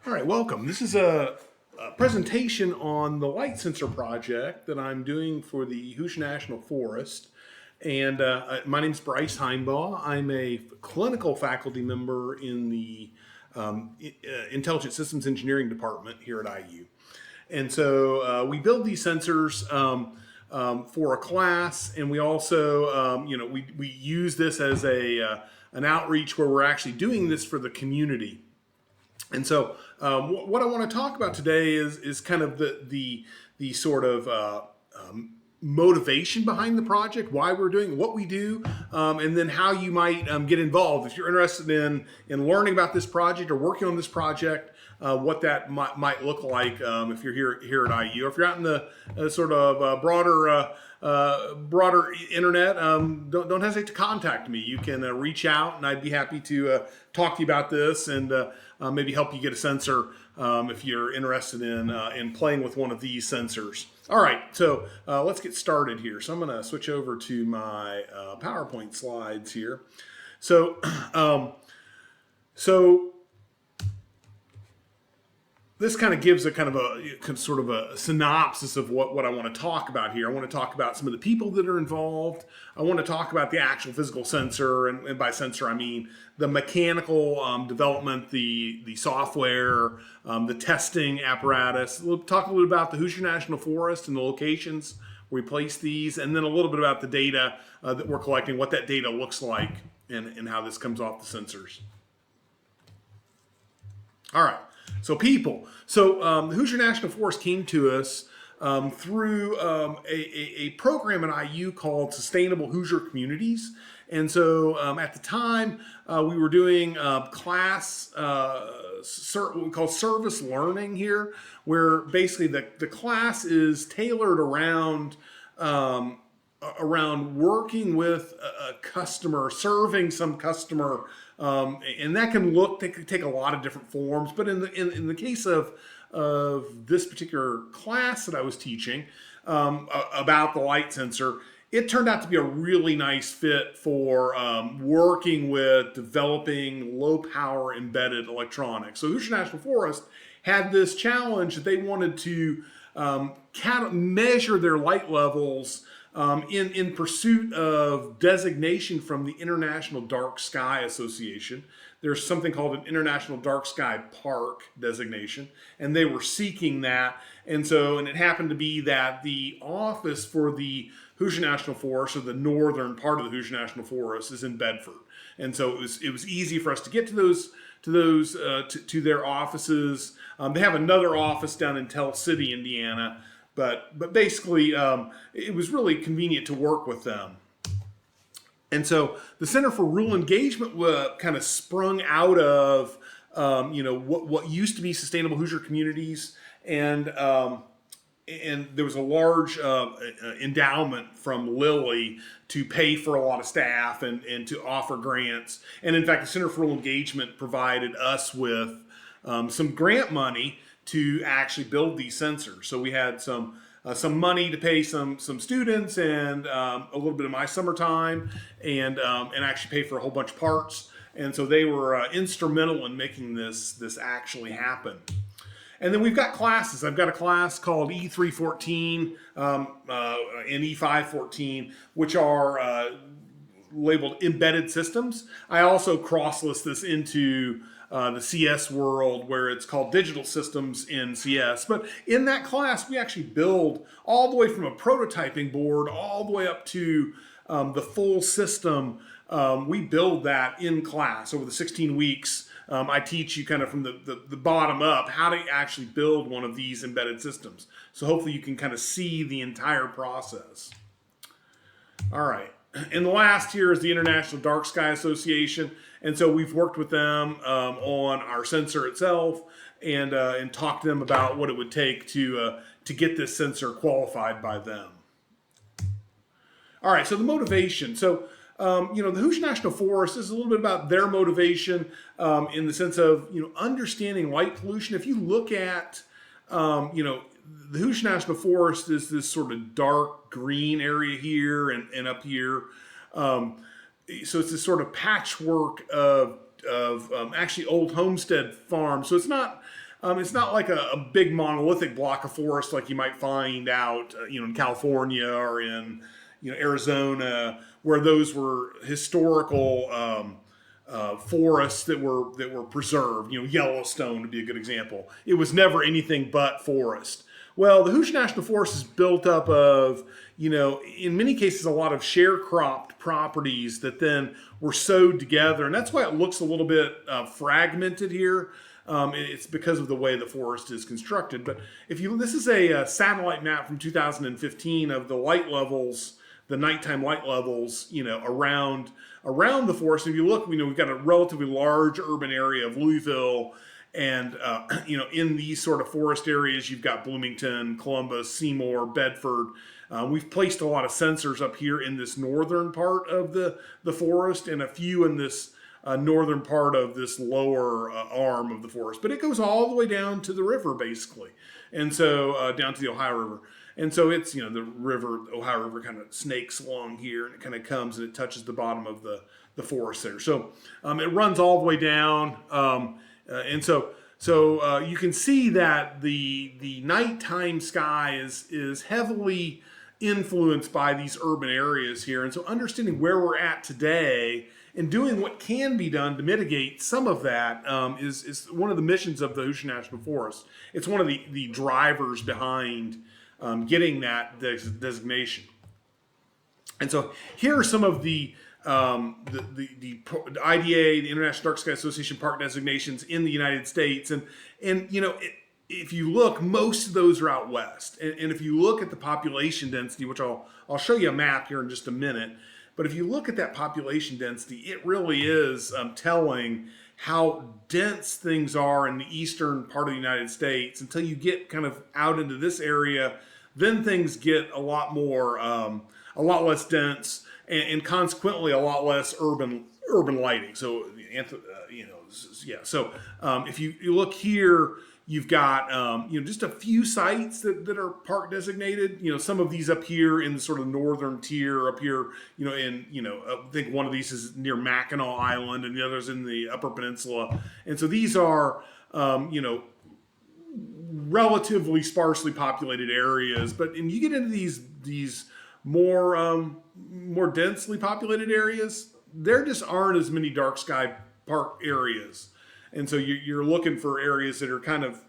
All right, welcome. This is a presentation on the light sensor project that I'm doing for the Hoosier National Forest. And my name is Bryce Heimbaugh. I'm a clinical faculty member in the Intelligent Systems Engineering Department here at IU. And so we build these sensors for a class, and we also, we use this as an outreach where we're actually doing this for the community. And so, what I want to talk about today is kind of the sort of motivation behind the project, why we're doing what we do, and then how you might get involved if you're interested in learning about this project or working on this project. What that might look like if you're here at IU, or if you're out in the sort of broader internet, don't hesitate to contact me. You can reach out, and I'd be happy to talk to you about this and maybe help you get a sensor if you're interested in playing with one of these sensors. All right, so let's get started here. So I'm going to switch over to my PowerPoint slides here. So this kind of gives a kind of a sort of a synopsis of what I want to talk about here. I want to talk about some of the people that are involved. I want to talk about the actual physical sensor, and by sensor I mean the mechanical development, the software, the testing apparatus. We'll talk a little bit about the Hoosier National Forest and the locations where we place these, and then a little bit about the data that we're collecting, what that data looks like, and how this comes off the sensors. All right. So people. So the Hoosier National Forest came to us through a program at IU called Sustainable Hoosier Communities. And so at the time, we were doing class, what we call service learning here, where basically the class is tailored around working with a customer, serving some customer, and that can take a lot of different forms. But in the case of this particular class that I was teaching about the light sensor, it turned out to be a really nice fit for working with developing low power embedded electronics. So Hoosier National Forest had this challenge that they wanted to measure their light levels in pursuit of designation from the International Dark Sky Association. There's something called an International Dark Sky Park designation, and they were seeking that. And it happened to be that the office for the Hoosier National Forest, or the northern part of the Hoosier National Forest, is in Bedford. And so it was easy for us to get to their offices. They have another office down in Tell City, Indiana. But basically, it was really convenient to work with them. And so the Center for Rural Engagement kind of sprung out of what used to be Sustainable Hoosier Communities, and there was a large endowment from Lilly to pay for a lot of staff and to offer grants. And in fact, the Center for Rural Engagement provided us with some grant money to actually build these sensors. So we had some money to pay some students, and a little bit of my summertime, and actually pay for a whole bunch of parts. And so they were instrumental in making this actually happen. And then we've got classes. I've got a class called E314 and E514, which are labeled Embedded Systems. I also cross-list this into the CS world, where it's called Digital Systems in CS. But in that class, we actually build all the way from a prototyping board all the way up to the full system. We build that in class over the 16 weeks. I teach you kind of from the bottom up how to actually build one of these embedded systems. So hopefully you can kind of see the entire process. All right. And the last here is the International Dark Sky Association. And so we've worked with them on our sensor itself, and talked to them about what it would take to get this sensor qualified by them. All right, so the motivation. So, the Hoosier National Forest is a little bit about their motivation in the sense of, understanding light pollution. If you look at, the Hoosier National Forest is this sort of dark green area here and up here. So it's this sort of patchwork of actually old homestead farms. So it's not It's not like a big monolithic block of forest like you might find out, in California or in, Arizona, where those were historical forests that were preserved. Yellowstone would be a good example. It was never anything but forest. Well, the Hoosier National Forest is built up of, in many cases, a lot of sharecropped properties that then were sewed together, and that's why it looks a little bit fragmented here. It's because of the way the forest is constructed. But this is a satellite map from 2015 of the light levels, the nighttime light levels, around the forest. If you look, we've got a relatively large urban area of Louisville, and in these sort of forest areas, you've got Bloomington, Columbus, Seymour, Bedford. We've placed a lot of sensors up here in this northern part of the forest, and a few in this northern part of this lower arm of the forest. But it goes all the way down to the river, basically, and so down to the Ohio River. And so it's, the Ohio River kind of snakes along here, and it kind of comes and it touches the bottom of the forest there. So it runs all the way down. And so you can see that the nighttime sky is heavily influenced by these urban areas here. And so understanding where we're at today and doing what can be done to mitigate some of that is one of the missions of the Hoosier National Forest. It's one of the drivers behind getting that designation. And so here are some of the IDA, the International Dark Sky Association park designations in the United States. And if you look, most of those are out west. And if you look at the population density, which I'll show you a map here in just a minute, but if you look at that population density, it really is telling how dense things are in the eastern part of the United States. Until you get kind of out into this area, then things get a lot less dense, and consequently a lot less urban lighting. So So if you look here, you've got just a few sites that are park designated. Some of these up here in the sort of northern tier up here. I think one of these is near Mackinac Island, and the others in the Upper Peninsula. And so these are relatively sparsely populated areas. But and you get into these more densely populated areas, there just aren't as many dark sky park areas. And so you're looking for areas that are kind of,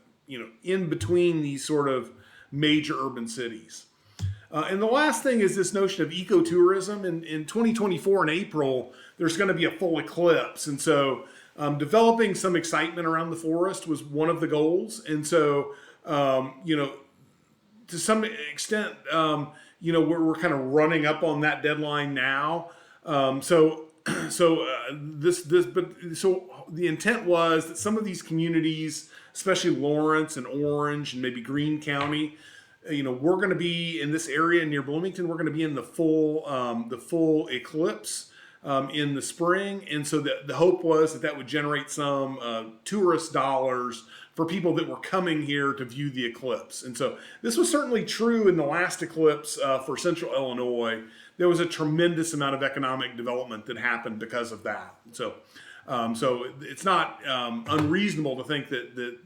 in between these sort of major urban cities. And the last thing is this notion of ecotourism. In 2024 in April, there's going to be a full eclipse. And so developing some excitement around the forest was one of the goals. And so, to some extent, we're kind of running up on that deadline now. So the intent was that some of these communities, especially Lawrence and Orange and maybe Greene County, we're going to be in this area near Bloomington. We're going to be in the full eclipse in the spring, and so the hope was that would generate some tourist dollars for people that were coming here to view the eclipse. And so this was certainly true in the last eclipse for Central Illinois. There was a tremendous amount of economic development that happened because of that. So it's not unreasonable to think that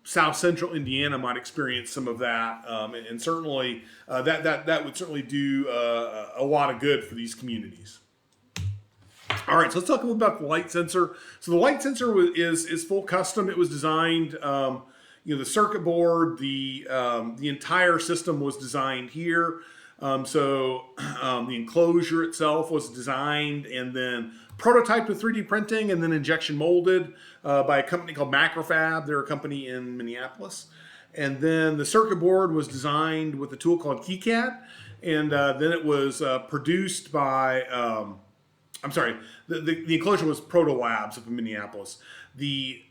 South Central Indiana might experience some of that, and certainly that would certainly do a lot of good for these communities. All right, so let's talk a little about the light sensor. So the light sensor is full custom. It was designed, the circuit board, the entire system was designed here. The enclosure itself was designed and then prototyped with 3D printing and then injection molded by a company called Macrofab. They're a company in Minneapolis. And then the circuit board was designed with a tool called KiCad. And then it was produced by, the enclosure was Proto Labs up in Minneapolis. The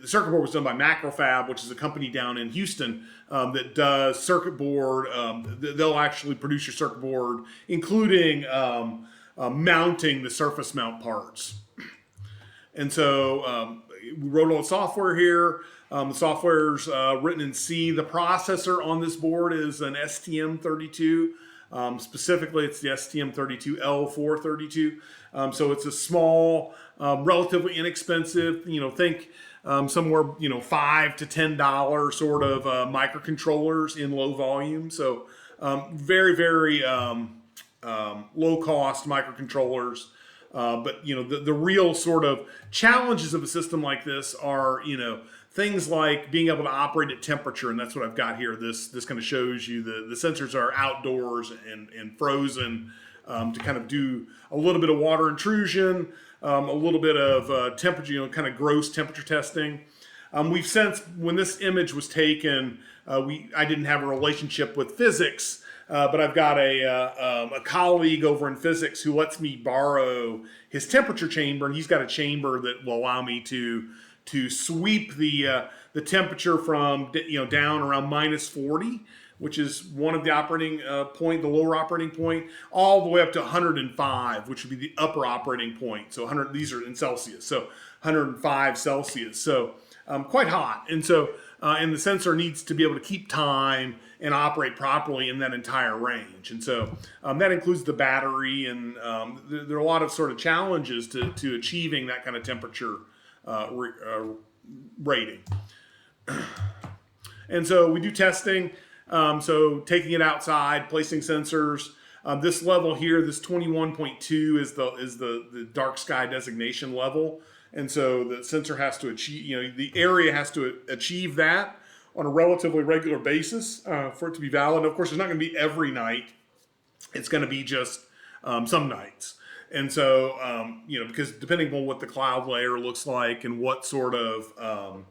circuit board was done by Macrofab, which is a company down in Houston that does circuit board. They'll actually produce your circuit board, including mounting the surface mount parts. And so we wrote all the software here. The software's written in C. The processor on this board is an STM32. Specifically, it's the STM32L432. So it's a small, relatively inexpensive, think somewhere, $5 to $10 sort of microcontrollers in low volume. So very, very low cost microcontrollers. But the real sort of challenges of a system like this are things like being able to operate at temperature, and that's what I've got here. This kind of shows you the sensors are outdoors and frozen to kind of do a little bit of water intrusion, a little bit of temperature, kind of gross temperature testing. We've since, when this image was taken, I didn't have a relationship with physics, but I've got a colleague over in physics who lets me borrow his temperature chamber, and he's got a chamber that will allow me to sweep the temperature from down around -40, which is one of the operating point, the lower operating point, all the way up to 105, which would be the upper operating point. So 100, these are in Celsius, so 105 Celsius. So quite hot, and so and the sensor needs to be able to keep time and operate properly in that entire range. And so that includes the battery, and there are a lot of sort of challenges to achieving that kind of temperature rating. And so we do testing, so taking it outside, placing sensors. This level here, this 21.2 is the dark sky designation level. And so the sensor has to achieve, the area has to achieve that on a relatively regular basis for it to be valid. And of course, it's not going to be every night. It's going to be just some nights. And so, because depending on what the cloud layer looks like and what sort of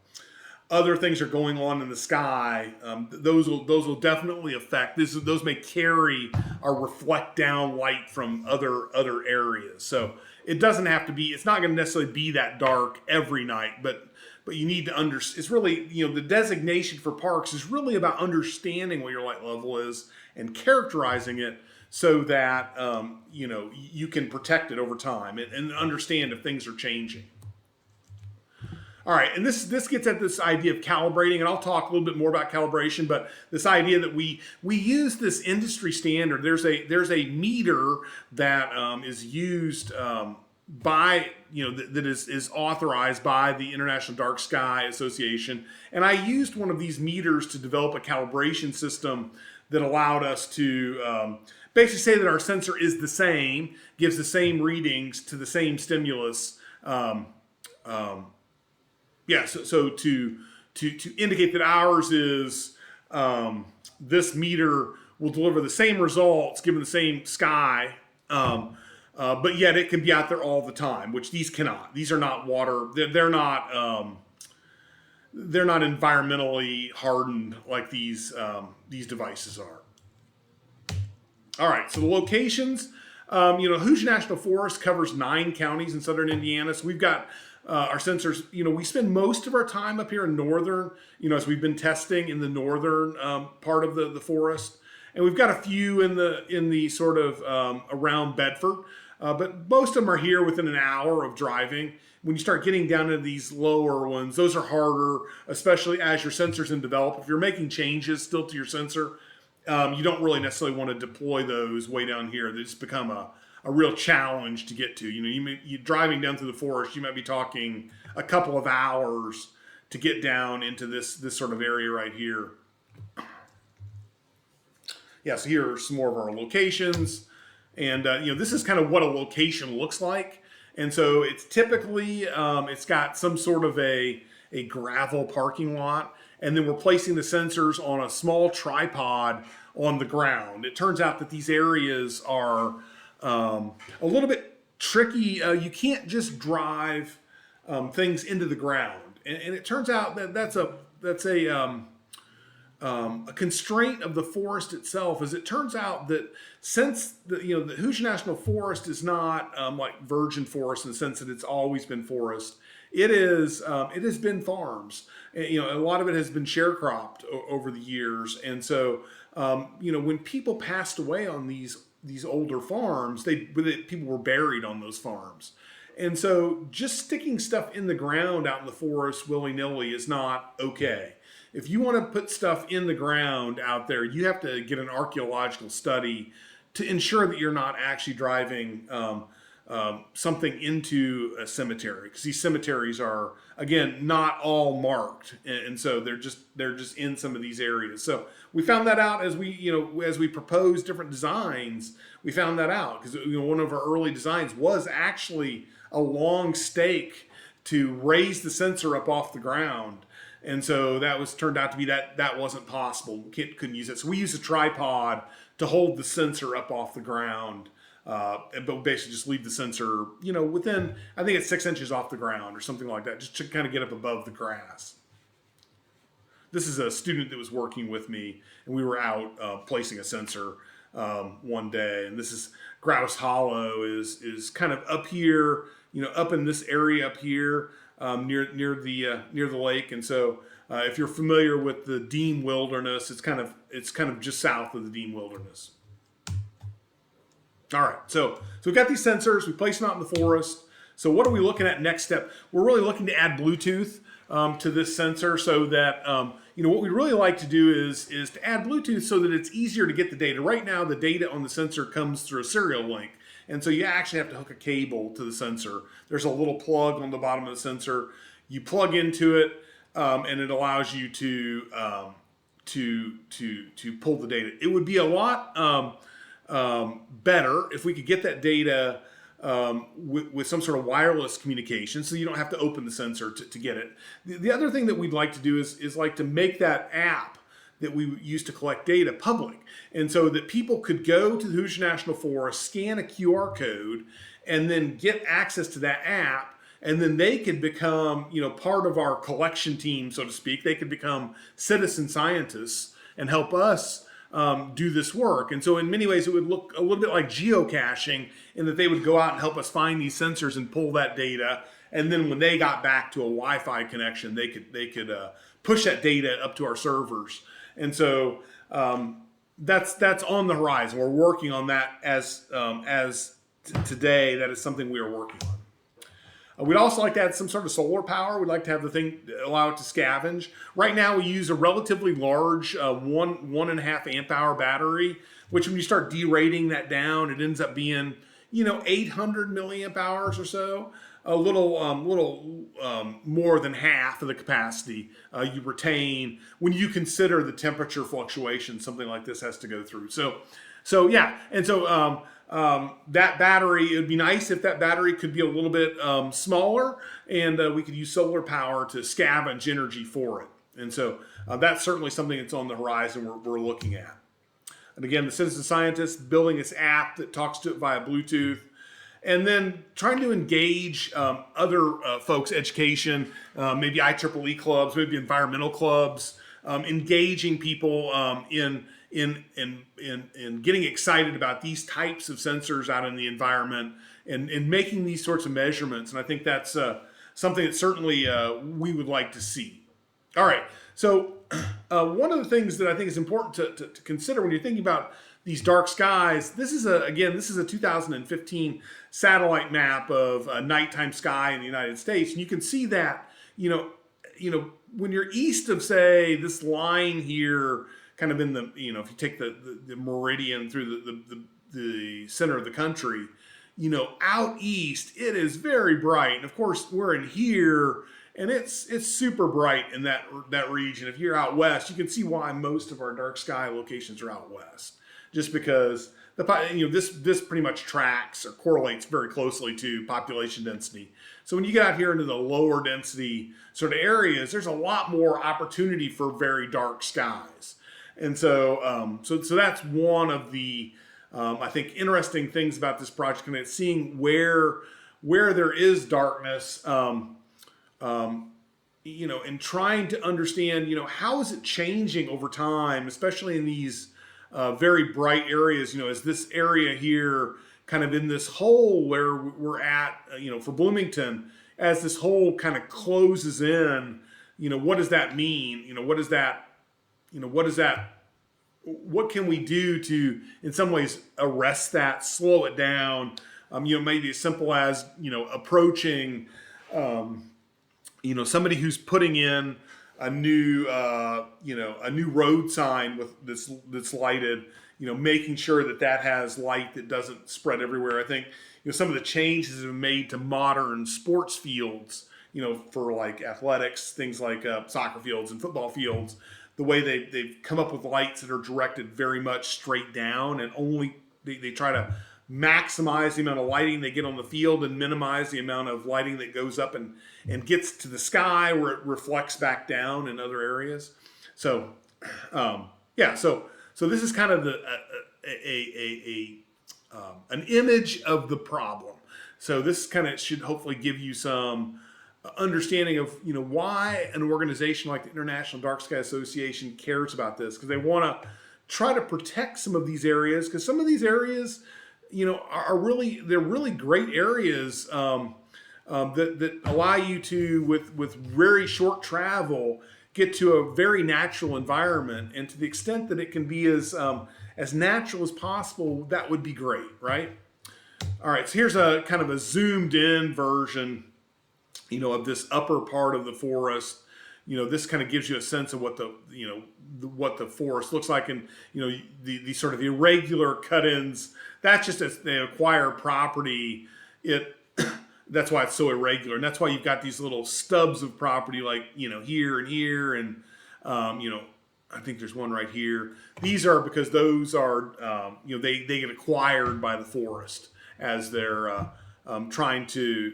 other things are going on in the sky, those will definitely affect this. Those may carry or reflect down light from other areas. So it doesn't have to be. It's not going to necessarily be that dark every night, but you need to understand. It's really, the designation for parks is really about understanding what your light level is and characterizing it so that you can protect it over time and understand if things are changing. All right, and this gets at this idea of calibrating, and I'll talk a little bit more about calibration, but this idea that we use this industry standard. There's a meter that is used by, that is authorized by the International Dark Sky Association, and I used one of these meters to develop a calibration system that allowed us to basically say that our sensor is the same, gives the same readings to the same stimulus. So to indicate that ours is this meter will deliver the same results given the same sky, but yet it can be out there all the time, which these cannot. These are not water. They're not environmentally hardened like these devices are. All right, so the locations. Hoosier National Forest covers 9 counties in southern Indiana. So we've got our sensors. We spend most of our time up here in northern, as we've been testing in the northern part of the forest, and we've got a few in the sort of around Bedford, but most of them are here within an hour of driving. When you start getting down to these lower ones, those are harder, especially as your sensor's in develop. If you're making changes still to your sensor, you don't really necessarily want to deploy those way down here. They just become a real challenge to get to. You driving down through the forest, you might be talking a couple of hours to get down into this sort of area right here. Yeah, so here are some more of our locations. And, this is kind of what a location looks like. And so it's typically, it's got some sort of a gravel parking lot. And then we're placing the sensors on a small tripod on the ground. It turns out that these areas are a little bit tricky. You can't just drive things into the ground. And it turns out that that's a constraint of the forest itself. As it turns out that since the Hoosier National Forest is not like virgin forest in the sense that it's always been forest. It has been farms. A lot of it has been sharecropped over the years, and so when people passed away on these older farms, people were buried on those farms, and so just sticking stuff in the ground out in the forest willy-nilly is not okay. If you want to put stuff in the ground out there, you have to get an archaeological study to ensure that you're not actually driving something into a cemetery, because these cemeteries are, again, not all marked, and so they're just in some of these areas. So we found that out as we proposed different designs. We found that out because one of our early designs was actually a long stake to raise the sensor up off the ground. And so turned out to be that wasn't possible. Couldn't use it. So we used a tripod to hold the sensor up off the ground, but basically just leave the sensor, within, I think it's 6 inches off the ground or something like that, just to kind of get up above the grass. This is a student that was working with me, and we were out placing a sensor one day. And this is Grouse Hollow is kind of up here, up in this area up here. Near the lake, and so if you're familiar with the Dean Wilderness, it's kind of just south of the Dean Wilderness. All right, so we've got these sensors. We place them out in the forest. So what are we looking at next step? We're really looking to add Bluetooth to this sensor, so that what we'd really like to do is to add Bluetooth so that it's easier to get the data. Right now, the data on the sensor comes through a serial link. And so you actually have to hook a cable to the sensor. There's a little plug on the bottom of the sensor. You plug into it, and it allows you to pull the data. It would be a lot better if we could get that data with some sort of wireless communication, so you don't have to open the sensor to get it. The other thing that we'd like to do is like to make that app that we use to collect data public. And so that people could go to the Hoosier National Forest, scan a QR code, and then get access to that app, and then they could become, part of our collection team, so to speak. They could become citizen scientists and help us do this work. And so in many ways, it would look a little bit like geocaching, in that they would go out and help us find these sensors and pull that data. And then when they got back to a Wi-Fi connection, they could push that data up to our servers. And so that's on the horizon. We're working on that as today. That is something we are working on. We'd also like to add some sort of solar power. We'd like to have the thing allow it to scavenge. Right now, we use a relatively large 1.5 amp hour battery, which when you start derating that down, it ends up being 800 milliamp hours or so. A little more than half of the capacity you retain when you consider the temperature fluctuation something like this has to go through. So yeah, and so that battery, it would be nice if that battery could be a little bit smaller, and we could use solar power to scavenge energy for it. And so that's certainly something that's on the horizon we're looking at. And again, the citizen scientist building this app that talks to it via Bluetooth. And then trying to engage other folks' education, maybe IEEE clubs, maybe environmental clubs, engaging people in getting excited about these types of sensors out in the environment, and making these sorts of measurements. And I think that's something that certainly we would like to see. All right, so one of the things that I think is important to consider when you're thinking about these dark skies, this is a 2015 satellite map of a nighttime sky in the United States, and you can see that when you're east of, say, this line here, kind of in the if you take the meridian through the center of the country, out east it is very bright, and of course we're in here, and it's super bright in that region. If you're out west, you can see why most of our dark sky locations are out west. Just because this pretty much tracks or correlates very closely to population density. So when you get out here into the lower density sort of areas, there's a lot more opportunity for very dark skies. And so so that's one of the I think interesting things about this project, and it's seeing where there is darkness, and trying to understand how is it changing over time, especially in these very bright areas. Is this area here kind of in this hole where we're at, for Bloomington, as this hole kind of closes in, what does that mean? What can we do to, in some ways, arrest that, slow it down? Maybe as simple as, approaching, somebody who's putting in a new road sign that's lighted. making sure that that has light that doesn't spread everywhere. I think some of the changes have been made to modern sports fields, for like athletics, things like soccer fields and football fields. The way they've come up with lights that are directed very much straight down, and only they try to maximize the amount of lighting they get on the field and minimize the amount of lighting that goes up and gets to the sky where it reflects back down in other areas. So, yeah, so this is kind of an image of the problem. So this kind of should hopefully give you some understanding of why an organization like the International Dark Sky Association cares about this, because they want to try to protect some of these areas, because some of these areas are really great areas that allow you to with very short travel get to a very natural environment, and to the extent that it can be as natural as possible, that would be great, right? All right, so here's a kind of a zoomed in version of this upper part of the forest. This kind of gives you a sense of what the forest looks like, and the sort of irregular cut-ins. That's just as they acquire property. That's why it's so irregular, and that's why you've got these little stubs of property, like here and here, and I think there's one right here. These are because those are they get acquired by the forest as they're trying to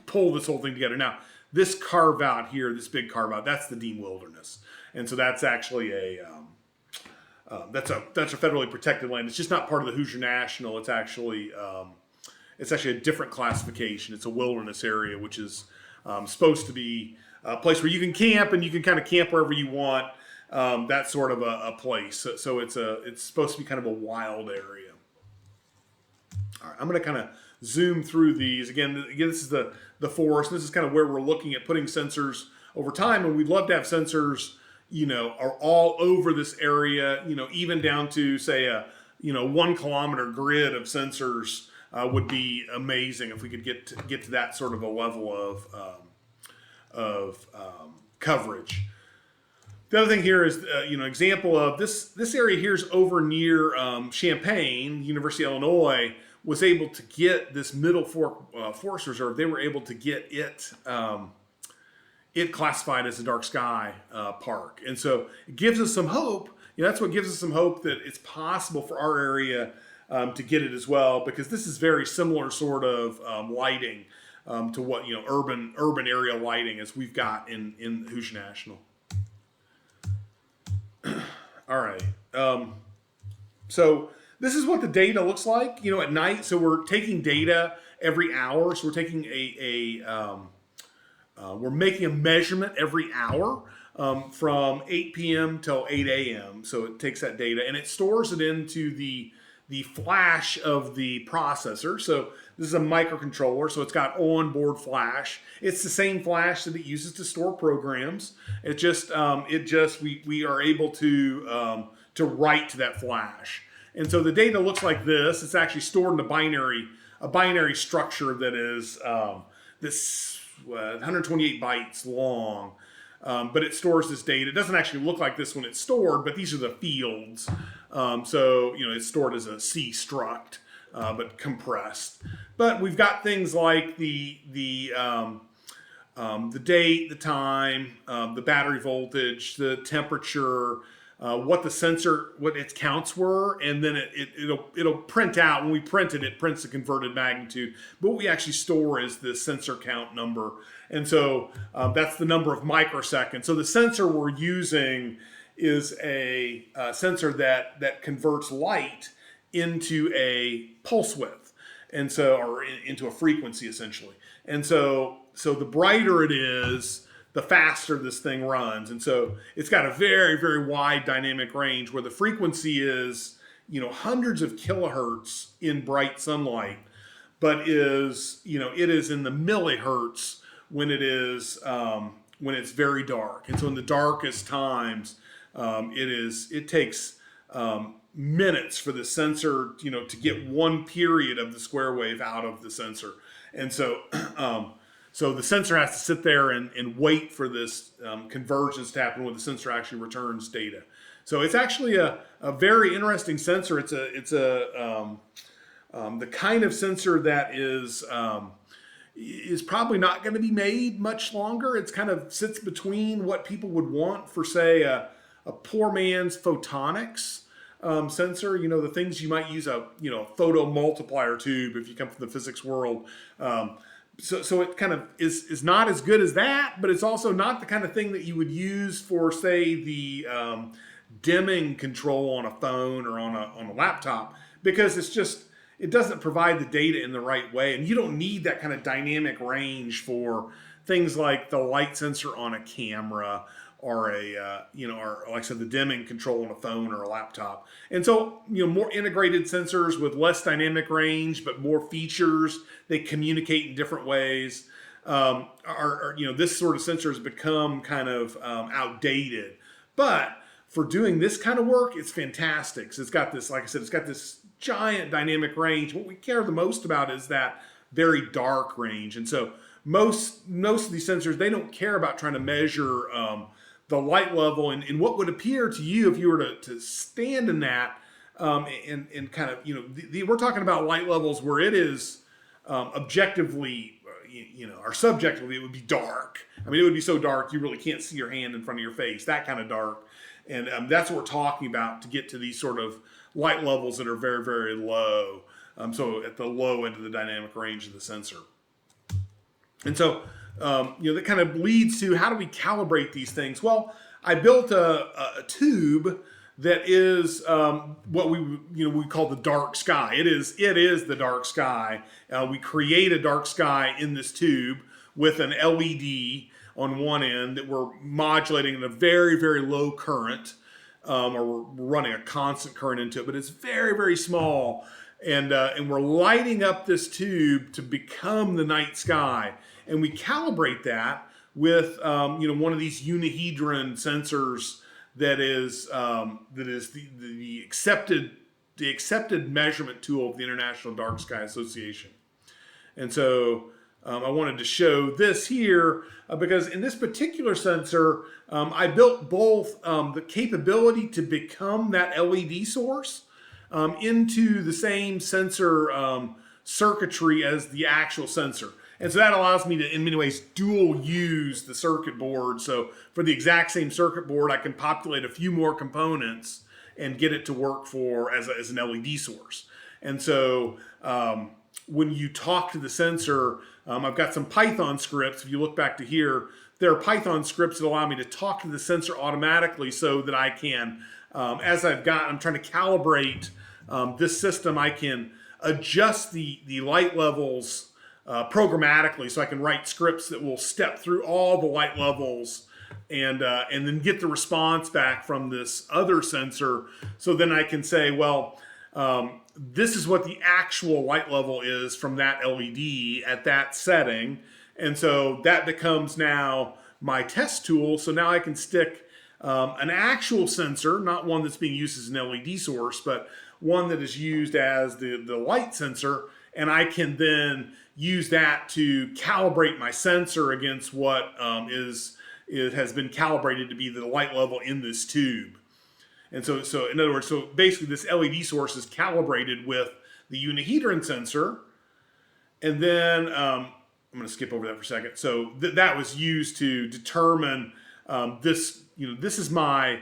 pull this whole thing together. Now, this carve out here, this big carve out, that's the deemed wilderness, and so that's actually that's a federally protected land. It's just not part of the Hoosier National. It's actually a different classification. It's a wilderness area, which is supposed to be a place where you can camp, and you can kind of camp wherever you want. That sort of a place. So it's supposed to be kind of a wild area. All right, I'm going to kind of zoom through these. Again, this is the forest. This is kind of where we're looking at putting sensors over time, and we'd love to have sensors, are all over this area, even down to, say, a 1 kilometer grid of sensors would be amazing if we could get to that sort of a level of coverage. The other thing here is, an example of this area here is over near Champaign, University of Illinois, was able to get this Middle Fork Forest Reserve. They were able to get it classified as a dark sky park. And so it gives us some hope. That's what gives us some hope that it's possible for our area to get it as well, because this is very similar sort of lighting to what, urban area lighting as we've got in Hoosier National. All right. So this is what the data looks like, at night. So we're taking data every hour. So we're taking we're making a measurement every hour from 8 p.m. till 8 a.m. So it takes that data and it stores it into the flash of the processor. So this is a microcontroller, so it's got onboard flash. It's the same flash that it uses to store programs. We are able to write to that flash. And so the data looks like this. It's actually stored in a binary structure that is this 128 bytes long. But it stores this data. It doesn't actually look like this when it's stored, but these are the fields. So it's stored as a C struct, but compressed. But we've got things like the date, the time, the battery voltage, the temperature, what the sensor, what its counts were, and then it'll print out. When we print it, it prints the converted magnitude. But what we actually store is the sensor count number. And so that's the number of microseconds. So the sensor we're using is a sensor that converts light into a pulse width, and so into a frequency essentially. And so the brighter it is, the faster this thing runs. And so it's got a very, very wide dynamic range where the frequency is hundreds of kilohertz in bright sunlight, but it is in the millihertz when it's very dark. And so in the darkest times, it takes minutes for the sensor to get one period of the square wave out of the sensor. And so So the sensor has to sit there and wait for this convergence to happen when the sensor actually returns data. So it's actually a very interesting sensor. It's the kind of sensor that is probably not going to be made much longer. It's kind of sits between what people would want for, say, a poor man's photonics sensor. You know, the things you might use a photo multiplier tube if you come from the physics world. So it kind of is not as good as that, but it's also not the kind of thing that you would use for, say, the dimming control on a phone or on a laptop, because it doesn't provide the data in the right way, and you don't need that kind of dynamic range for things like the light sensor on a camera or or like I said, the dimming control on a phone or a laptop. And so, more integrated sensors with less dynamic range but more features, they communicate in different ways. This sort of sensor has become kind of outdated, but for doing this kind of work, it's fantastic. So it's got this, like I said, it's got this giant dynamic range. What we care the most about is that very dark range. And so most of these sensors, they don't care about trying to measure the light level and what would appear to you if you were to stand in that and kind of, we're talking about light levels where it is objectively, or subjectively, it would be dark. I mean, it would be so dark you really can't see your hand in front of your face, that kind of dark. And that's what we're talking about to get to these sort of light levels that are very, very low. So at the low end of the dynamic range of the sensor. And so, that kind of leads to, how do we calibrate these things? Well, I built a tube that is what we call the dark sky. It is the dark sky. We create a dark sky in this tube with an LED on one end that we're modulating in a very, very low current, or we're running a constant current into it, but it's very, very small. And we're lighting up this tube to become the night sky. And we calibrate that with one of these unihedron sensors that is the accepted measurement tool of the International Dark Sky Association. And so I wanted to show this here because in this particular sensor, I built both the capability to become that LED source into the same sensor circuitry as the actual sensor. And so that allows me to, in many ways, dual use the circuit board. So for the exact same circuit board, I can populate a few more components and get it to work as an LED source. And so when you talk to the sensor, I've got some Python scripts. If you look back to here, there are Python scripts that allow me to talk to the sensor automatically so that I can, I'm trying to calibrate this system, I can adjust the light levels programmatically, so I can write scripts that will step through all the light levels and then get the response back from this other sensor. So then I can say, well, this is what the actual light level is from that LED at that setting. And so that becomes now my test tool. So now I can stick an actual sensor, not one that's being used as an LED source, but one that is used as the light sensor. And I can then use that to calibrate my sensor against what has been calibrated to be the light level in this tube. And so in other words, so basically this LED source is calibrated with the unihedron sensor. And then I'm going to skip over that for a second. So that was used to determine this is my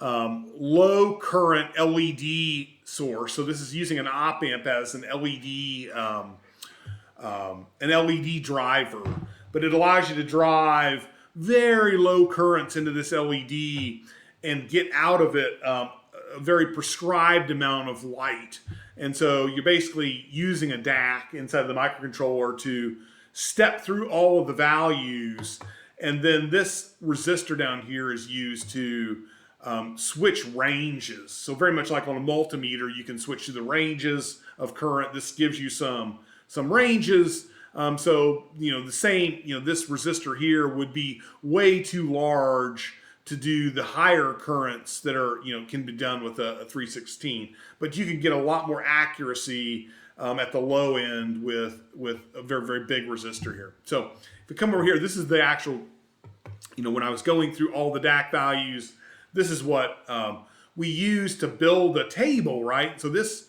low current LED source. So this is using an op amp as an LED driver, but it allows you to drive very low currents into this LED and get out of it a very prescribed amount of light. And so you're basically using a DAC inside of the microcontroller to step through all of the values. And then this resistor down here is used to switch ranges. So very much like on a multimeter, you can switch to the ranges of current. This gives you some ranges. The same, this resistor here would be way too large to do the higher currents that are, can be done with a 316. But you can get a lot more accuracy at the low end with a very, very big resistor here. So if we come over here, this is the actual, when I was going through all the DAC values, this is what we used to build a table, right? So this,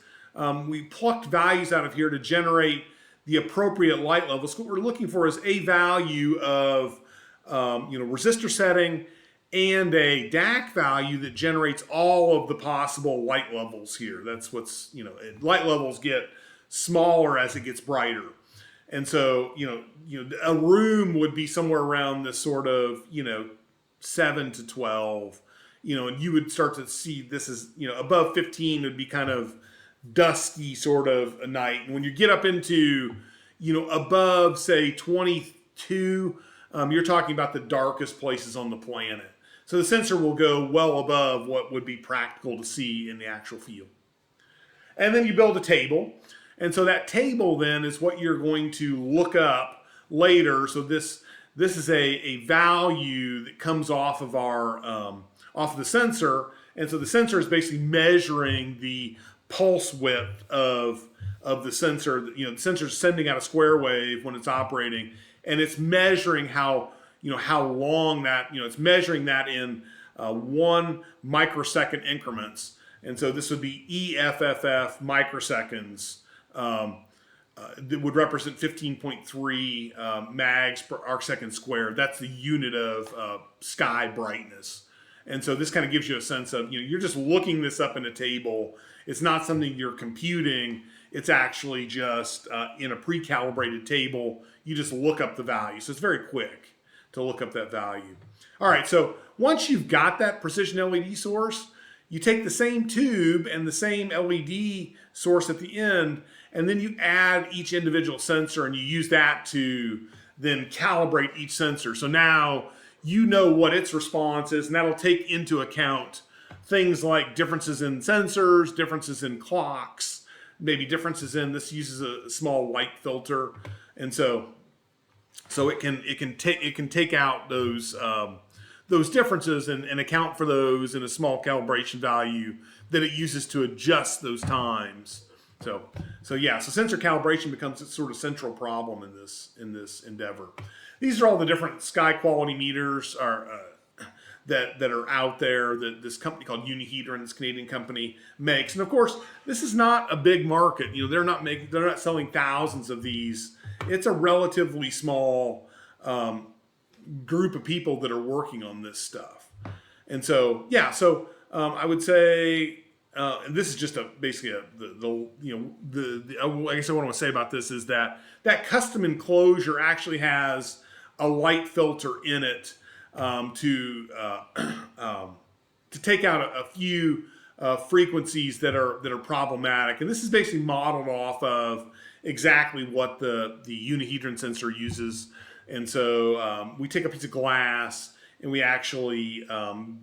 we plucked values out of here to generate the appropriate light levels. So what we're looking for is a value of, resistor setting and a DAC value that generates all of the possible light levels here. That's what's, light levels get smaller as it gets brighter. And so, a room would be somewhere around this sort of, 7 to 12, and you would start to see this is, above 15 would be kind of dusky sort of a night. And when you get up into, above, say, 22, you're talking about the darkest places on the planet. So the sensor will go well above what would be practical to see in the actual field. And then you build a table. And so that table then is what you're going to look up later. So this is a value that comes off of our off of the sensor. And so the sensor is basically measuring the pulse width of the sensor. The sensor is sending out a square wave when it's operating, and it's measuring how long that, it's measuring that in 1 microsecond increments. And so this would be EFFF microseconds. That would represent 15.3 mags per arc second squared. That's the unit of sky brightness. And so this kind of gives you a sense of, you're just looking this up in a table. It's not something you're computing. It's actually just in a pre-calibrated table. You just look up the value. So it's very quick to look up that value. All right, so once you've got that precision LED source, you take the same tube and the same LED source at the end, and then you add each individual sensor and you use that to then calibrate each sensor. So now you know what its response is, and that'll take into account things like differences in sensors, differences in clocks, maybe differences in, this uses a small light filter. And so it can take out those differences and account for those in a small calibration value that it uses to adjust those times. So sensor calibration becomes a sort of central problem in this endeavor. These are all the different sky quality meters that are out there that this company called Unihedron, this Canadian company, makes. And of course, this is not a big market. They're not selling thousands of these. It's a relatively small group of people that are working on this stuff. And so I would say, and this is just I guess what I want to say about this is that custom enclosure actually has a light filter in it to take out a few frequencies that are problematic. And this is basically modeled off of exactly what the Unihedron sensor uses. And so we take a piece of glass and we actually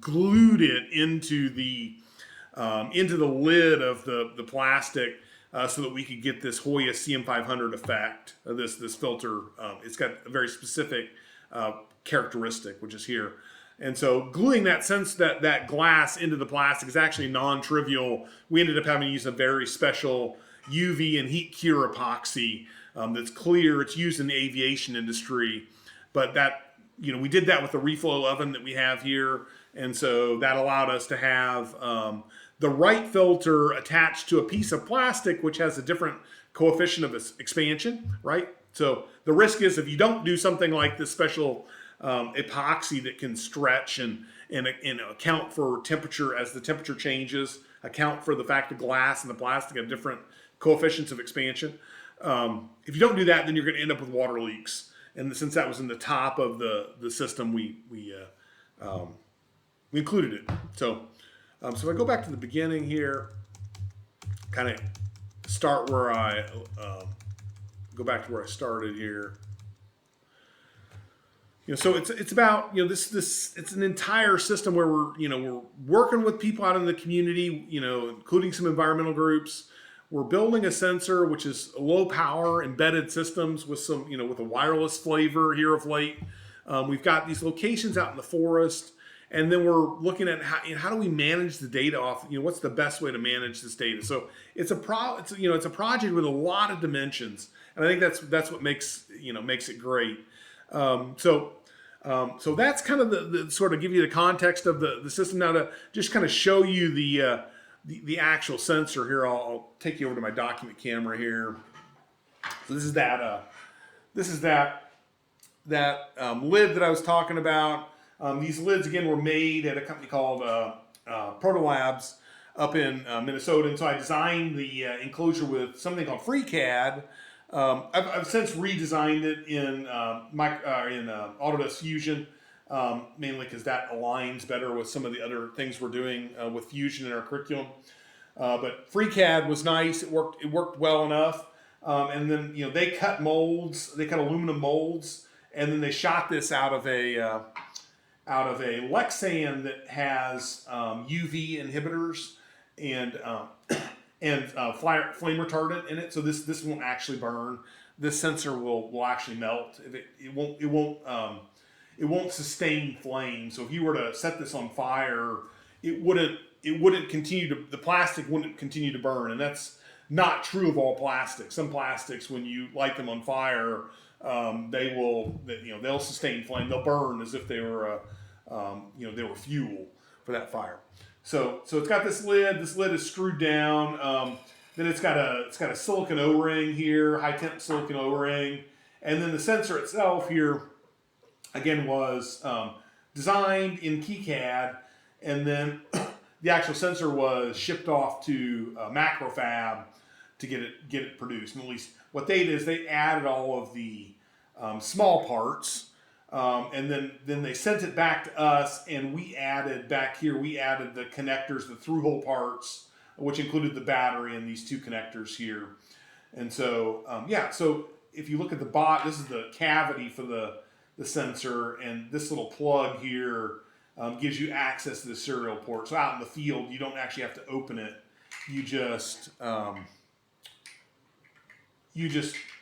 glued it into the lid of the plastic so that we could get this Hoya CM500 effect. This filter, it's got a very specific characteristic, which is here. And so gluing that glass into the plastic is actually non-trivial. We ended up having to use a very special UV and heat cure epoxy that's clear. It's used in the aviation industry, but we did that with the reflow oven that we have here. And so that allowed us to have the right filter attached to a piece of plastic, which has a different coefficient of expansion, right? So the risk is if you don't do something like this special epoxy that can stretch and account for temperature as the temperature changes, account for the fact the glass and the plastic have different coefficients of expansion. If you don't do that, then you're going to end up with water leaks. And since that was in the top of the system, we included it. So if I go back to the beginning here, kind of start where I go back to where I started here. So it's about this it's an entire system where we're working with people out in the community, including some environmental groups. We're building a sensor which is low power embedded systems with some with a wireless flavor here of late. We've got these locations out in the forest, and then we're looking at how do we manage the data off. What's the best way to manage this data? So it's a project with a lot of dimensions, and I think that's what makes it great. So that's kind of the sort of give you the context of the system. Now to just kind of show you the actual sensor here, I'll take you over to my document camera here. So this is that lid that I was talking about. These lids again were made at a company called Protolabs up in Minnesota, and so I designed the enclosure with something called FreeCAD. I've since redesigned it in Autodesk Fusion, mainly because that aligns better with some of the other things we're doing with Fusion in our curriculum. But FreeCAD was nice; it worked well enough. And then they cut molds, they cut aluminum molds, and then they shot this out of a Lexan that has UV inhibitors and flame retardant in it. So this won't actually burn. This sensor will actually melt. It won't sustain flame. So if you were to set this on fire, it wouldn't continue to, the plastic wouldn't continue to burn, and that's not true of all plastics. Some plastics, when you light them on fire, they'll sustain flame. They'll burn as if they were they were fuel for that fire. So it's got this lid. This lid is screwed down. Then it's got a silicon O-ring here, high temp silicon O-ring, and then the sensor itself here again was designed in KiCad, and then the actual sensor was shipped off to Macrofab to get it produced. And at least what they did is they added all of the small parts, and then they sent it back to us, and we added the connectors, the through-hole parts, which included the battery and these two connectors here. And so so if you look at the bot, this is the cavity for the sensor, and this little plug here gives you access to the serial port. So out in the field, you don't actually have to open it. You just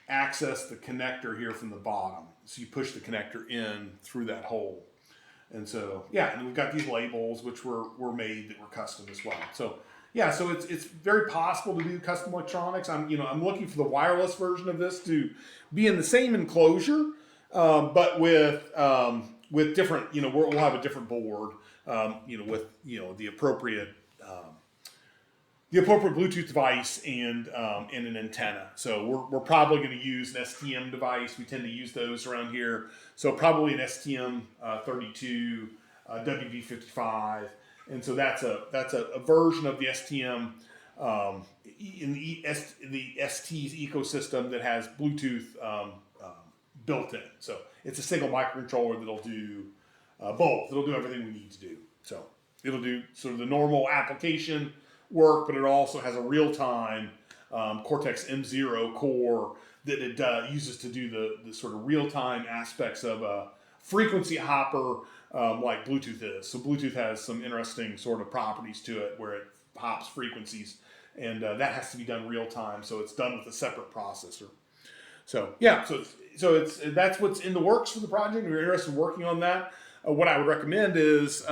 access the connector here from the bottom. So you push the connector in through that hole. And so, and we've got these labels, which were made that were custom as well. So, so it's very possible to do custom electronics. I'm looking for the wireless version of this to be in the same enclosure, but with different, we'll have a different board, with the appropriate Bluetooth device and an antenna. So we're probably going to use an STM device. We tend to use those around here. So probably an STM32 WB55, and so that's a version of the STM in the ST's ecosystem that has Bluetooth built in. So it's a single microcontroller that'll do both. It'll do everything we need to do. So it'll do sort of the normal application work, but it also has a real-time Cortex M0 core that it uses to do the sort of real-time aspects of a frequency hopper like Bluetooth is. So Bluetooth has some interesting sort of properties to it where it hops frequencies, and that has to be done real-time, so it's done with a separate processor. So that's what's in the works for the project. If you're interested in working on that, what I would recommend is,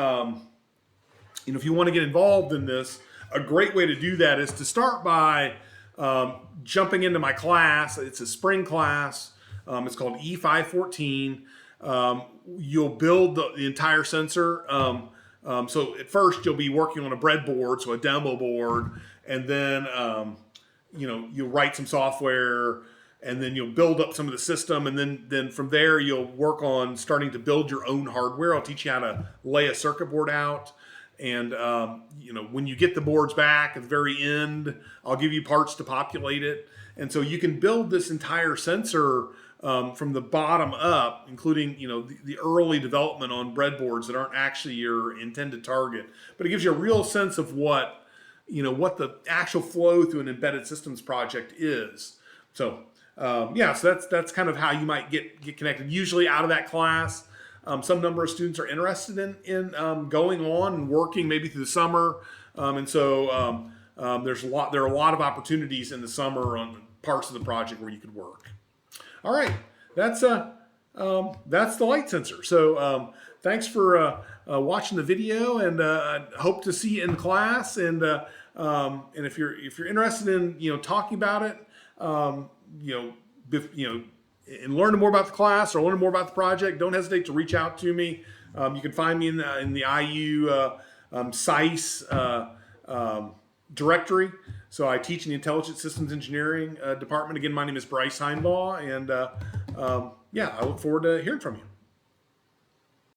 if you want to get involved in this, a great way to do that is to start by jumping into my class. It's a spring class. It's called E514. You'll build the entire sensor. So at first you'll be working on a breadboard, so a demo board, and then you'll write some software, and then you'll build up some of the system, and then from there you'll work on starting to build your own hardware. I'll teach you how to lay a circuit board out. And, when you get the boards back at the very end, I'll give you parts to populate it. And so you can build this entire sensor from the bottom up, including, the early development on breadboards that aren't actually your intended target. But it gives you a real sense of what the actual flow through an embedded systems project is. So, so that's kind of how you might get connected. Usually out of that class, some number of students are interested in going on and working maybe through the summer, and so there are a lot of opportunities in the summer on parts of the project where you could work. All right, that's That's the light sensor. So thanks for watching the video, and I hope to see you in class. And if you're interested in talking about it, you know and learning more about the class or learning more about the project, don't hesitate to reach out to me. You can find me in the IU SISE directory. So I teach in the Intelligent Systems Engineering department. Again, my name is Bryce Heinbaugh, and yeah, I look forward to hearing from you.